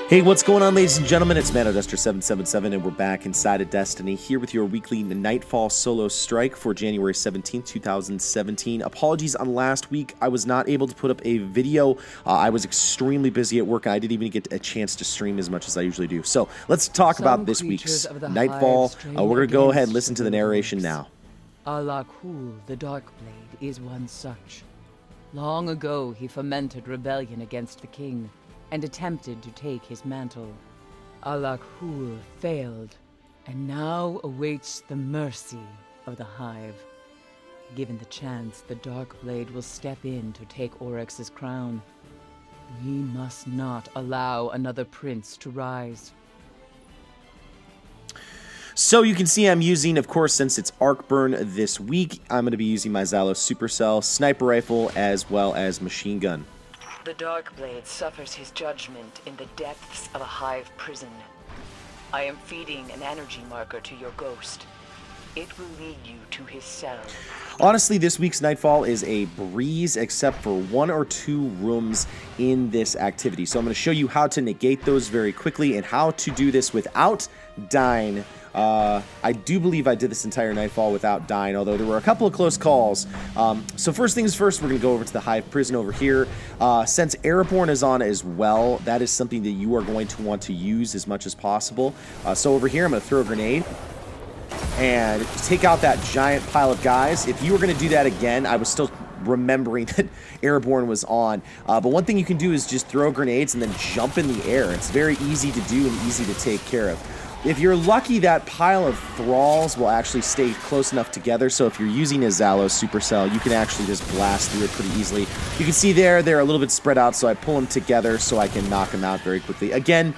Hey, what's going on, ladies and gentlemen? It's ManoDuster777, and we're back inside of Destiny, here with your weekly Nightfall Solo Strike for January 17th, 2017. Apologies on last week. I was not able to put up a video. I was extremely busy at work, and I didn't even get a chance to stream as much as I usually do. So let's talk about this week's Nightfall. We're going to go ahead and listen to the narration now. Alak-Hui, the Darkblade, is one such. Long ago, he fomented rebellion against the king and attempted to take his mantle. Alak-Hui failed, and now awaits the mercy of the Hive. Given the chance, the Darkblade will step in to take Oryx's crown. We must not allow another prince to rise. So you can see I'm using, of course, since it's Arcburn this week, I'm going to be using my Zhalo SuperCell, sniper rifle, as well as machine gun. The Darkblade suffers his judgment in the depths of a Hive prison. I am feeding an energy marker to your ghost. It will lead you to his cell. Honestly, this week's Nightfall is a breeze, except for 1 or 2 rooms in this activity. So I'm going to show you how to negate those very quickly and how to do this without dying. I do believe I did this entire Nightfall without dying, although there were a couple of close calls. So first things first, we're going to go over to the Hive prison over here. Since Airborne is on as well, that is something that you are going to want to use as much as possible. So over here, I'm going to throw a grenade and take out that giant pile of guys. If you were going to do that again, I was still remembering that Airborne was on. But one thing you can do is just throw grenades and then jump in the air. It's very easy to do and easy to take care of. If you're lucky, that pile of thralls will actually stay close enough together, so if you're using a Zhalo SuperCell, you can actually just blast through it pretty easily. You can see there, they're a little bit spread out, so I pull them together so I can knock them out very quickly. Again,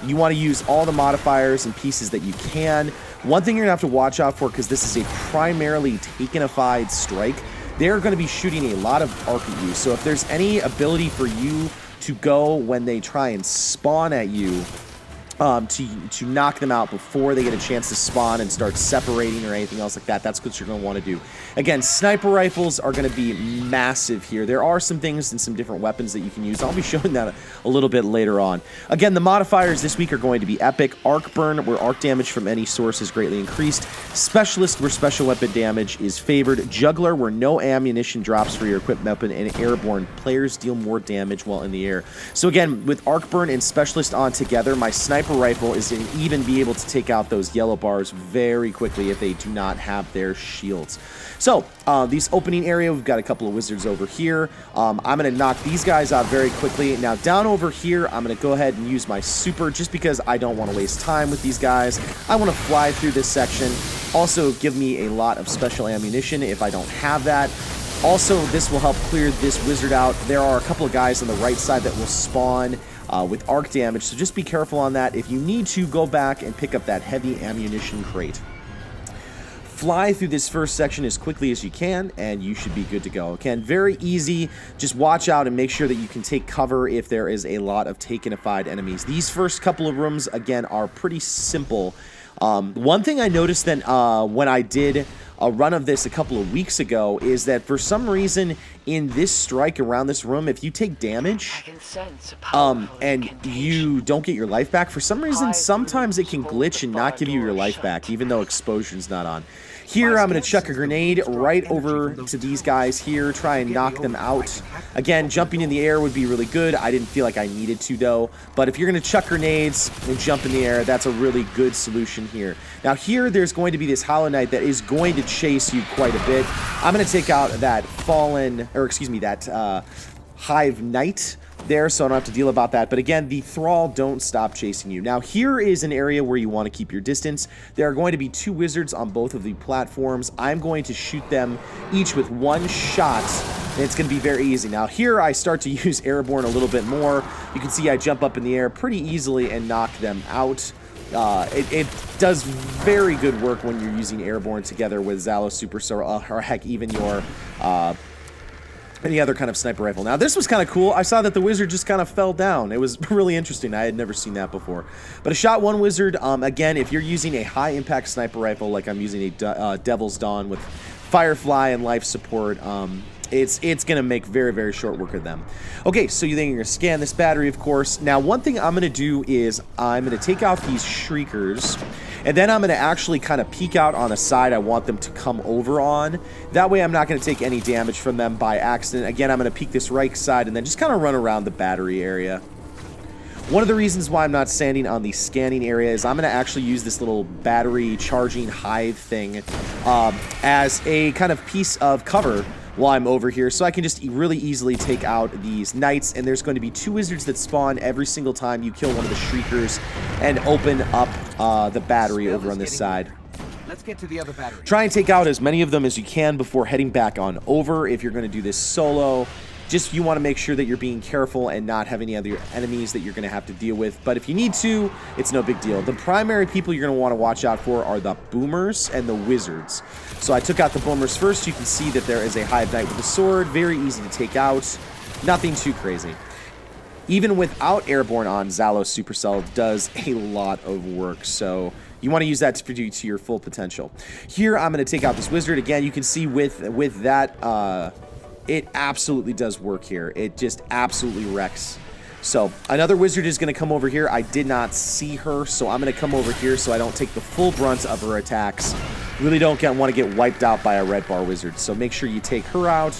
you want to use all the modifiers and pieces that you can. One thing you're going to have to watch out for, because this is a primarily Takenified strike, they're going to be shooting a lot of arc at you, so if there's any ability for you to go when they try and spawn at you, to knock them out before they get a chance to spawn and start separating or anything else like that. That's what you're going to want to do. Again, sniper rifles are going to be massive here. There are some things and some different weapons that you can use. I'll be showing that a little bit later on. Again, the modifiers this week are going to be Epic, Arcburn, where arc damage from any source is greatly increased, Specialist, where special weapon damage is favored, Juggler, where no ammunition drops for your equipped weapon, and Airborne, players deal more damage while in the air. So again, with Arcburn and Specialist on together, my sniper rifle is going to even be able to take out those yellow bars very quickly if they do not have their shields. So, these opening area, we've got a couple of wizards over here. I'm going to knock these guys out very quickly. Now, down over here, I'm going to go ahead and use my super just because I don't want to waste time with these guys. I want to fly through this section. Also, give me a lot of special ammunition if I don't have that. Also, this will help clear this wizard out. There are a couple of guys on the right side that will spawn with arc damage, so just be careful on that. If you need to, go back and pick up that heavy ammunition crate. Fly through this first section as quickly as you can, and you should be good to go. Again, very easy. Just watch out and make sure that you can take cover if there is a lot of Takenified enemies. These first couple of rooms, again, are pretty simple. One thing I noticed then when I did a run of this a couple of weeks ago is that for some reason in this strike around this room, if you take damage and you don't get your life back, for some reason sometimes it can glitch and not give you your life back even though exposure's not on. Here, I'm going to chuck a grenade right over to these guys here, try and knock them out. Again, jumping in the air would be really good. I didn't feel like I needed to, though. But if you're going to chuck grenades and jump in the air, that's a really good solution here. Now, here, there's going to be this Hollow Knight that is going to chase you quite a bit. I'm going to take out that that Hive Knight there, so I don't have to deal about that. But again, the Thrall don't stop chasing you. Now, here is an area where you want to keep your distance. There are going to be 2 wizards on both of the platforms. I'm going to shoot them each with 1 shot, and it's going to be very easy. Now, here I start to use Airborne a little bit more. You can see I jump up in the air pretty easily and knock them out. It does very good work when you're using Airborne together with Zhalo SuperCell, or heck, even your any other kind of sniper rifle. Now, this was kind of cool. I saw that the wizard just kind of fell down. It was really interesting. I had never seen that before. But I shot 1 wizard. Again, if you're using a high-impact sniper rifle, like I'm using a Devil's Dawn with Firefly and life support. It's going to make very, very short work of them. Okay, so then you're going to scan this battery, of course. Now, one thing I'm going to do is I'm going to take out these Shriekers, and then I'm going to actually kind of peek out on a side I want them to come over on. That way I'm not going to take any damage from them by accident. Again, I'm going to peek this right side and then just kind of run around the battery area. One of the reasons why I'm not standing on the scanning area is I'm going to actually use this little battery charging hive thing as a kind of piece of cover while I'm over here, so I can just really easily take out these knights. And there's going to be 2 wizards that spawn every single time you kill one of the Shriekers and open up the battery over on this side. Let's get to the other battery. Try and take out as many of them as you can before heading back on over if you're going to do this solo. Just you want to make sure that you're being careful and not have any other enemies that you're going to have to deal with. But if you need to, it's no big deal. The primary people you're going to want to watch out for are the boomers and the wizards. So I took out the boomers first. You can see that there is a hive knight with a sword. Very easy to take out. Nothing too crazy. Even without Airborne on, Zhalo SuperCell does a lot of work. So you want to use that to your full potential. Here, I'm going to take out this wizard. Again, you can see with that... it absolutely does work here. It just absolutely wrecks. So another wizard is going to come over here. I did not see her, so I'm going to come over here so I don't take the full brunt of her attacks. Really don't want to get wiped out by a red bar wizard. So make sure you take her out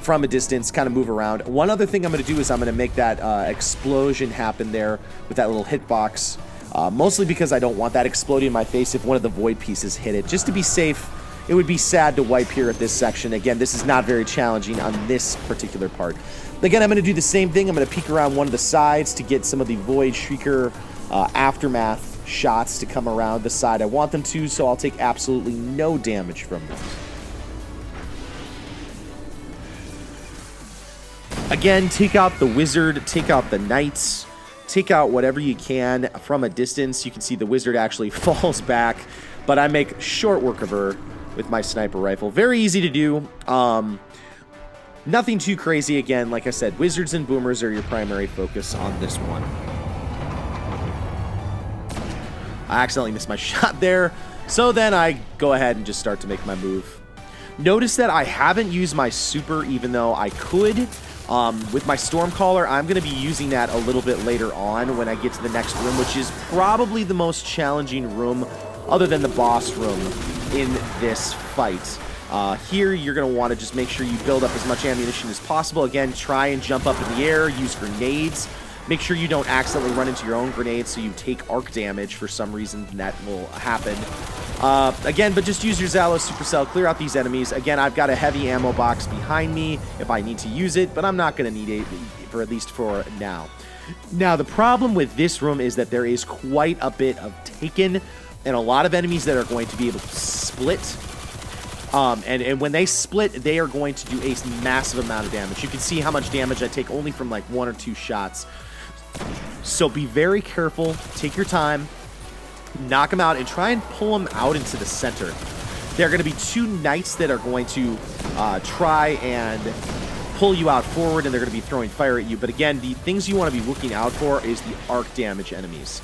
from a distance, kind of move around. One other thing I'm going to do is I'm going to make that explosion happen there with that little hitbox. Mostly because I don't want that exploding in my face if one of the void pieces hit it. Just to be safe. It would be sad to wipe here at this section. Again, this is not very challenging on this particular part. Again, I'm going to do the same thing. I'm going to peek around one of the sides to get some of the Void Shrieker aftermath shots to come around the side I want them to, so I'll take absolutely no damage from them. Again, take out the wizard, take out the knights, take out whatever you can from a distance. You can see the wizard actually falls back, but I make short work of her with my sniper rifle. Very easy to do. Nothing too crazy. Again, like I said, wizards and boomers are your primary focus on this one. I accidentally missed my shot there, so then I go ahead and just start to make my move. Notice that I haven't used my super, even though I could. With my Stormcaller, I'm going to be using that a little bit later on when I get to the next room, which is probably the most challenging room other than the boss room in this fight. Here, you're going to want to just make sure you build up as much ammunition as possible. Again, try and jump up in the air, use grenades. Make sure you don't accidentally run into your own grenades so you take arc damage for some reason. That will happen. Again, but just use your Zhalo SuperCell, clear out these enemies. Again, I've got a heavy ammo box behind me if I need to use it, but I'm not going to need it, for at least for now. Now, the problem with this room is that there is quite a bit of taken and a lot of enemies that are going to be able to split. And when they split, they are going to do a massive amount of damage. You can see how much damage I take only from like 1 or 2 shots. So be very careful, take your time, knock them out, and try and pull them out into the center. There are going to be 2 knights that are going to try and pull you out forward, and they're going to be throwing fire at you. But again, the things you want to be looking out for is the arc damage enemies.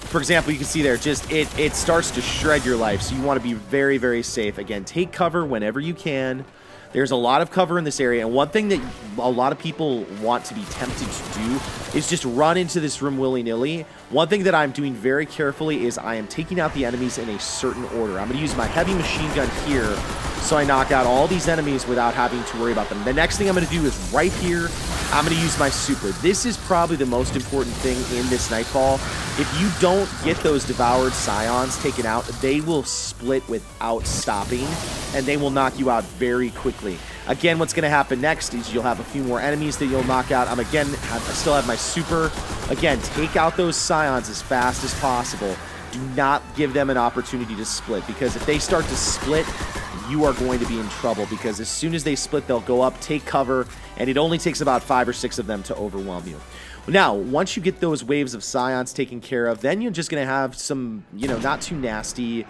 For example, you can see there, just it starts to shred your life, so you want to be very, very safe. Again, take cover whenever you can. There's a lot of cover in this area, and one thing that a lot of people want to be tempted to do is just run into this room willy-nilly. One thing that I'm doing very carefully is I am taking out the enemies in a certain order. I'm going to use my heavy machine gun here, so I knock out all these enemies without having to worry about them. The next thing I'm going to do is right here, I'm going to use my super. This is probably the most important thing in this Nightfall. If you don't get those devoured scions taken out, they will split without stopping, and they will knock you out very quickly. Again, what's going to happen next is you'll have a few more enemies that you'll knock out. I still have my super. Again, take out those scions as fast as possible. Do not give them an opportunity to split, because if they start to split, you are going to be in trouble, because as soon as they split, they'll go up, take cover, and it only takes about 5 or 6 of them to overwhelm you. Now, once you get those waves of scions taken care of, then you're just going to have some, not too nasty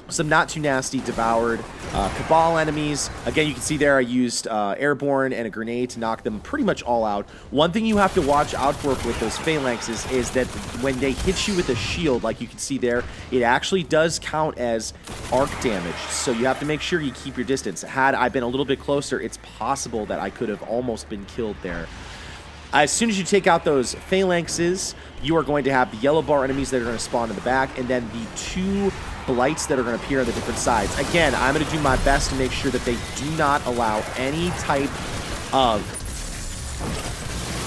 some not too nasty devoured Cabal enemies. Again, you can see there I used Airborne and a grenade to knock them pretty much all out. One thing you have to watch out for with those phalanxes is that when they hit you with a shield, like you can see there, it actually does count as arc damage. So you have to make sure you keep your distance. Had I been a little bit closer, it's possible that I could have almost been killed there. As soon as you take out those phalanxes, you are going to have the yellow bar enemies that are going to spawn in the back, and then the 2 blights that are going to appear on the different sides. Again, I'm going to do my best to make sure that they do not allow any type of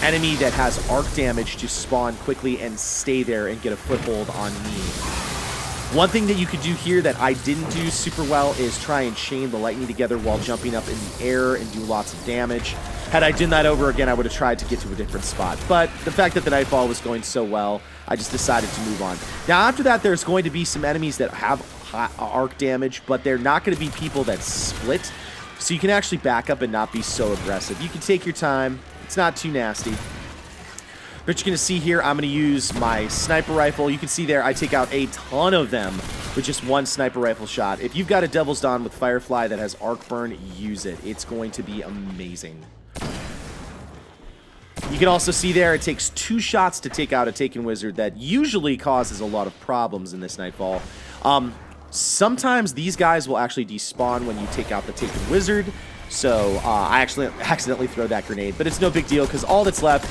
enemy that has arc damage to spawn quickly and stay there and get a foothold on me. One thing that you could do here that I didn't do super well is try and chain the lightning together while jumping up in the air and do lots of damage. Had I done that over again, I would have tried to get to a different spot. But the fact that the Nightfall was going so well, I just decided to move on. Now, after that, there's going to be some enemies that have arc damage, but they're not going to be people that split. So you can actually back up and not be so aggressive. You can take your time. It's not too nasty. But you're going to see here, I'm going to use my sniper rifle. You can see there, I take out a ton of them with just 1 sniper rifle shot. If you've got a Devil's Dawn with Firefly that has arc burn, use it. It's going to be amazing. You can also see there, it takes 2 shots to take out a Taken Wizard that usually causes a lot of problems in this Nightfall. Sometimes these guys will actually despawn when you take out the Taken Wizard. So I actually accidentally throw that grenade, but it's no big deal because all that's left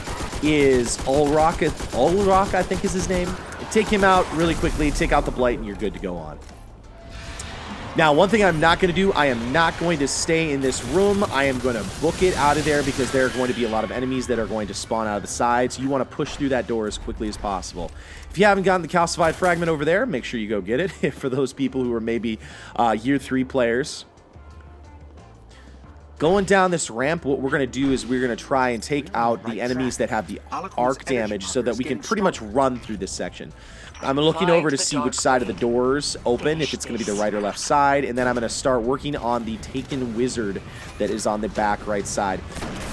is Ulrock, I think is his name. Take him out really quickly, take out the Blight, and you're good to go on. Now, one thing I'm not going to do, I am not going to stay in this room. I am going to book it out of there because there are going to be a lot of enemies that are going to spawn out of the sides. You want to push through that door as quickly as possible. If you haven't gotten the calcified fragment over there, make sure you go get it. For those people who are maybe year 3 players. Going down this ramp, what we're going to do is we're going to try and take out the enemies that have the arc damage so that we can pretty much run through this section. I'm looking over to see which side of the doors open, if it's going to be the right or left side, and then I'm going to start working on the Taken Wizard that is on the back right side.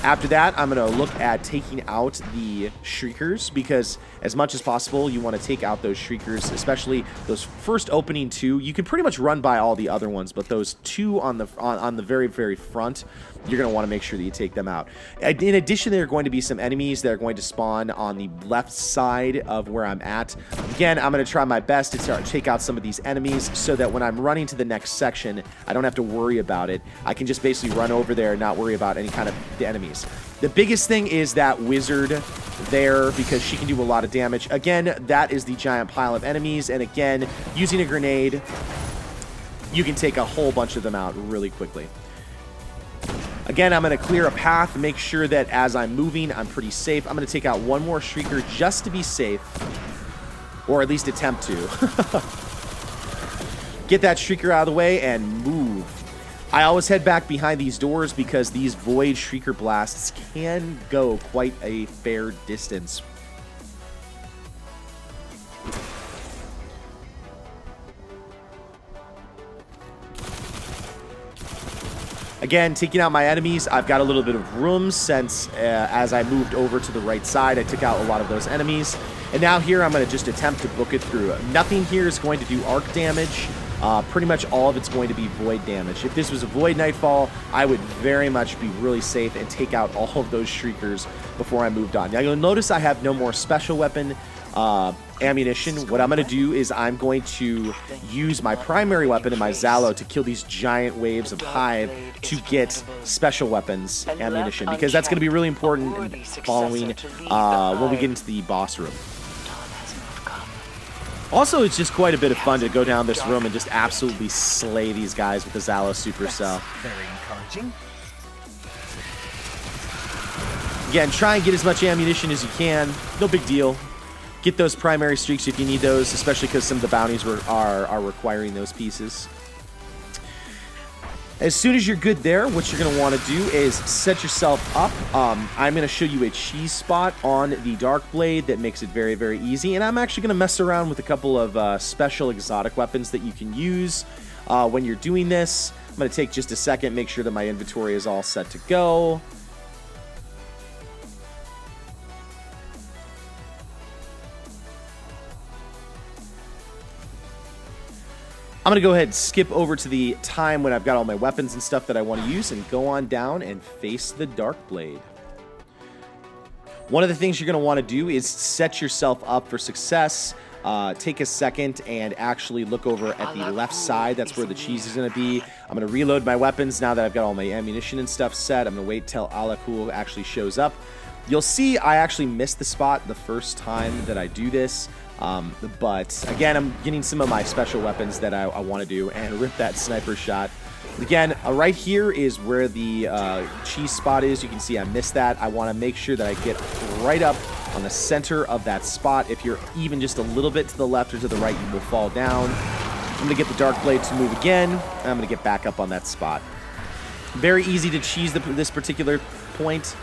After that, I'm going to look at taking out the Shriekers, because as much as possible, you want to take out those Shriekers, especially those first opening 2. You can pretty much run by all the other ones, but those 2 on the very, very front, you're going to want to make sure that you take them out. In addition, there are going to be some enemies that are going to spawn on the left side of where I'm at. Again, I'm going to try my best to take out some of these enemies so that when I'm running to the next section, I don't have to worry about it. I can just basically run over there and not worry about any kind of the enemies. The biggest thing is that wizard there because she can do a lot of damage. Again, that is the giant pile of enemies. And again, using a grenade, you can take a whole bunch of them out really quickly. Again, I'm going to clear a path, make sure that as I'm moving, I'm pretty safe. I'm going to take out one more Shrieker just to be safe, or at least attempt to. Get that Shrieker out of the way and move. I always head back behind these doors because these Void Shrieker blasts can go quite a fair distance. Again, taking out my enemies, I've got a little bit of room since as I moved over to the right side, I took out a lot of those enemies. And now here, I'm going to just attempt to book it through. Nothing here is going to do arc damage. Pretty much all of it's going to be void damage. If this was a void Nightfall, I would very much be really safe and take out all of those Shriekers before I moved on. Now, you'll notice I have no more special weapon ammunition. What I'm going to do is I'm going to use my primary weapon and my Zhalo to kill these giant waves of Hive to get special weapons ammunition, because that's going to be really important in following when we get into the boss room. Also, it's just quite a bit of fun to go down this room and just absolutely slay these guys with the Zhalo SuperCell. Very encouraging. Again, try and get as much ammunition as you can. No big deal. Get those primary streaks if you need those, especially because some of the bounties are requiring those pieces. As soon as you're good there, what you're going to want to do is set yourself up. I'm going to show you a cheese spot on the Darkblade that makes it very, very easy. And I'm actually going to mess around with a couple of special exotic weapons that you can use when you're doing this. I'm going to take just a second, make sure that my inventory is all set to go. I'm going to go ahead and skip over to the time when I've got all my weapons and stuff that I want to use and go on down and face the Darkblade. One of the things you're going to want to do is set yourself up for success. Take a second and actually look over at the left side. That's where the cheese is going to be. I'm going to reload my weapons now that I've got all my ammunition and stuff set. I'm going to wait till Alak-Hui actually shows up. You'll see I actually missed the spot the first time that I do this. But again, I'm getting some of my special weapons that I want to do and rip that sniper shot. Again, right here is where the cheese spot is. You can see I missed that. I want to make sure that I get right up on the center of that spot. If you're even just a little bit to the left or to the right, you will fall down. I'm going to get the Darkblade to move again, and I'm going to get back up on that spot. Very easy to cheese this particular point.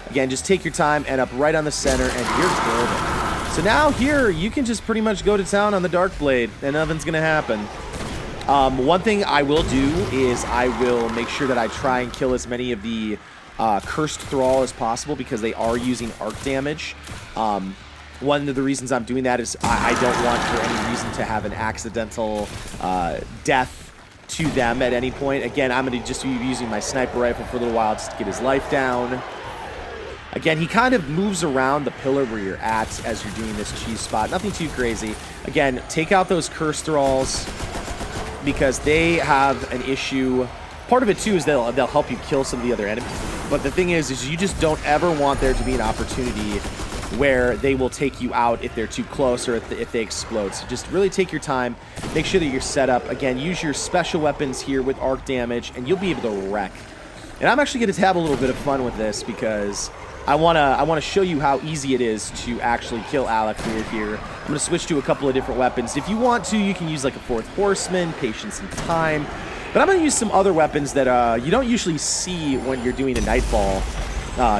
Again, just take your time and up right on the center, and you're golden. So now here, you can just pretty much go to town on the Darkblade, and nothing's going to happen. One thing I will do is I will make sure that I try and kill as many of the Cursed Thrall as possible because they are using arc damage. One of the reasons I'm doing that is I don't want for any reason to have an accidental death to them at any point. Again, I'm going to just be using my sniper rifle for a little while just to get his life down. Again, he kind of moves around the pillar where you're at as you're doing this cheese spot. Nothing too crazy. Again, take out those Cursed Thralls because they have an issue. Part of it, too, is they'll help you kill some of the other enemies. But the thing is you just don't ever want there to be an opportunity where they will take you out if they're too close or if they explode. So just really take your time. Make sure that you're set up. Again, use your special weapons here with arc damage, and you'll be able to wreck. And I'm actually going to have a little bit of fun with this because I want to show you how easy it is to actually kill Alak-Hui here. I'm going to switch to a couple of different weapons. If you want to, you can use like a Fourth Horseman, Patience and Time. But I'm going to use some other weapons that you don't usually see when you're doing a Nightfall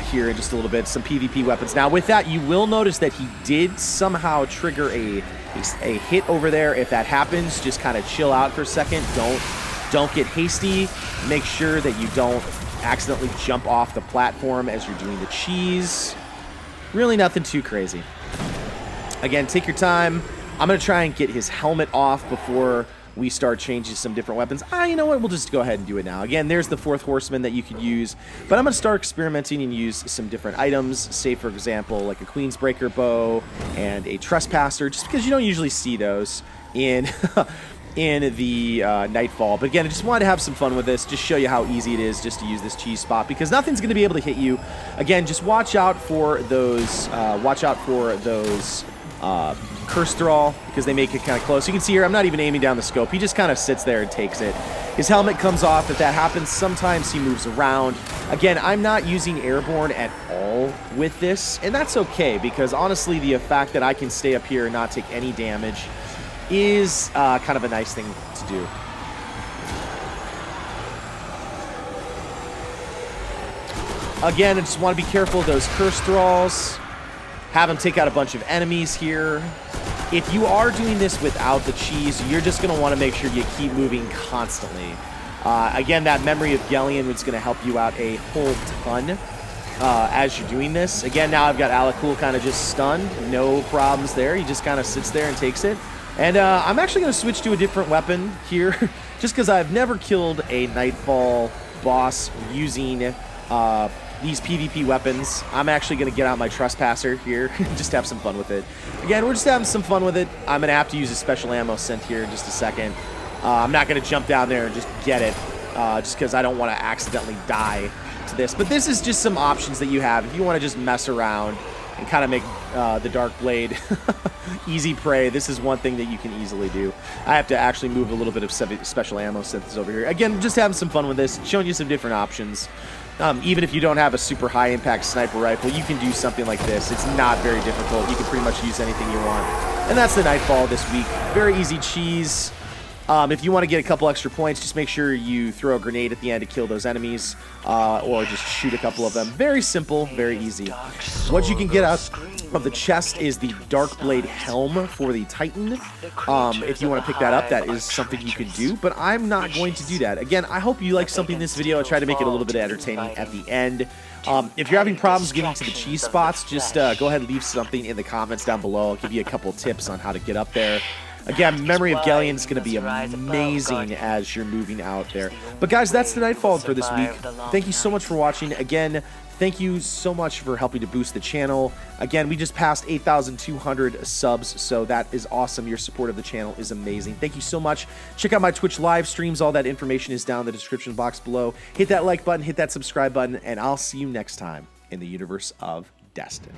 here in just a little bit. Some PvP weapons. Now with that, you will notice that he did somehow trigger a hit over there. If that happens, just kind of chill out for a second. Don't get hasty. Make sure that you don't accidentally jump off the platform as you're doing the cheese. Really nothing too crazy. Again, take your time. I'm going to try and get his helmet off before we start changing some different weapons. You know what? We'll just go ahead and do it now. Again, there's the Fourth Horseman that you could use, but I'm going to start experimenting and use some different items. Say, for example, like a Queensbreaker bow and a Trespasser, just because you don't usually see those in in the Nightfall. But again, I just wanted to have some fun with this, just show you how easy it is just to use this cheese spot, because nothing's going to be able to hit you. Again, just watch out for those Cursed Thrall, because they make it kind of close. You can see here, I'm not even aiming down the scope. He just kind of sits there and takes it. His helmet comes off. If that happens, sometimes he moves around. Again, I'm not using Airborne at all with this, and that's okay, because honestly, the fact that I can stay up here and not take any damage is kind of a nice thing to do. Again, I just want to be careful of those Cursed Thralls. Have them take out a bunch of enemies here. If you are doing this without the cheese, you're just going to want to make sure you keep moving constantly. Again, that Memory of Gjallarhorn is going to help you out a whole ton as you're doing this. Again, now I've got Alak-Hui kind of just stunned. No problems there. He just kind of sits there and takes it. And I'm actually going to switch to a different weapon here, just because I've never killed a Nightfall boss using these PvP weapons. I'm actually going to get out my Trespasser here, just have some fun with it. Again, we're just having some fun with it. I'm going to have to use a special ammo scent here in just a second. I'm not going to jump down there and just get it, just because I don't want to accidentally die to this. But this is just some options that you have if you want to just mess around and kind of make the Darkblade easy prey. This is one thing that you can easily do. I have to actually move a little bit of special ammo synthesis over here. Again, just having some fun with this, showing you some different options. Even if you don't have a super high impact sniper rifle, you can do something like this. It's not very difficult. You can pretty much use anything you want. And that's the Nightfall this week. Very easy cheese. If you want to get a couple extra points, just make sure you throw a grenade at the end to kill those enemies, or just shoot a couple of them. Very simple, very easy. What you can get out of the chest is the Darkblade helm for the Titan. If you want to pick that up, that is something you could do, but I'm not going to do that. Again, I hope you like something in this video. I try to make it a little bit entertaining at the end. If you're having problems getting to the cheese spots, just go ahead and leave something in the comments down below. I'll give you a couple tips on how to get up there. Again, Memory of Galleon is going to be amazing as you're moving out there. But guys, that's the Nightfall for this week. Thank you so much for watching. Again, thank you so much for helping to boost the channel. Again, we just passed 8,200 subs, so that is awesome. Your support of the channel is amazing. Thank you so much. Check out my Twitch live streams. All that information is down in the description box below. Hit that like button, hit that subscribe button, and I'll see you next time in the universe of Destiny.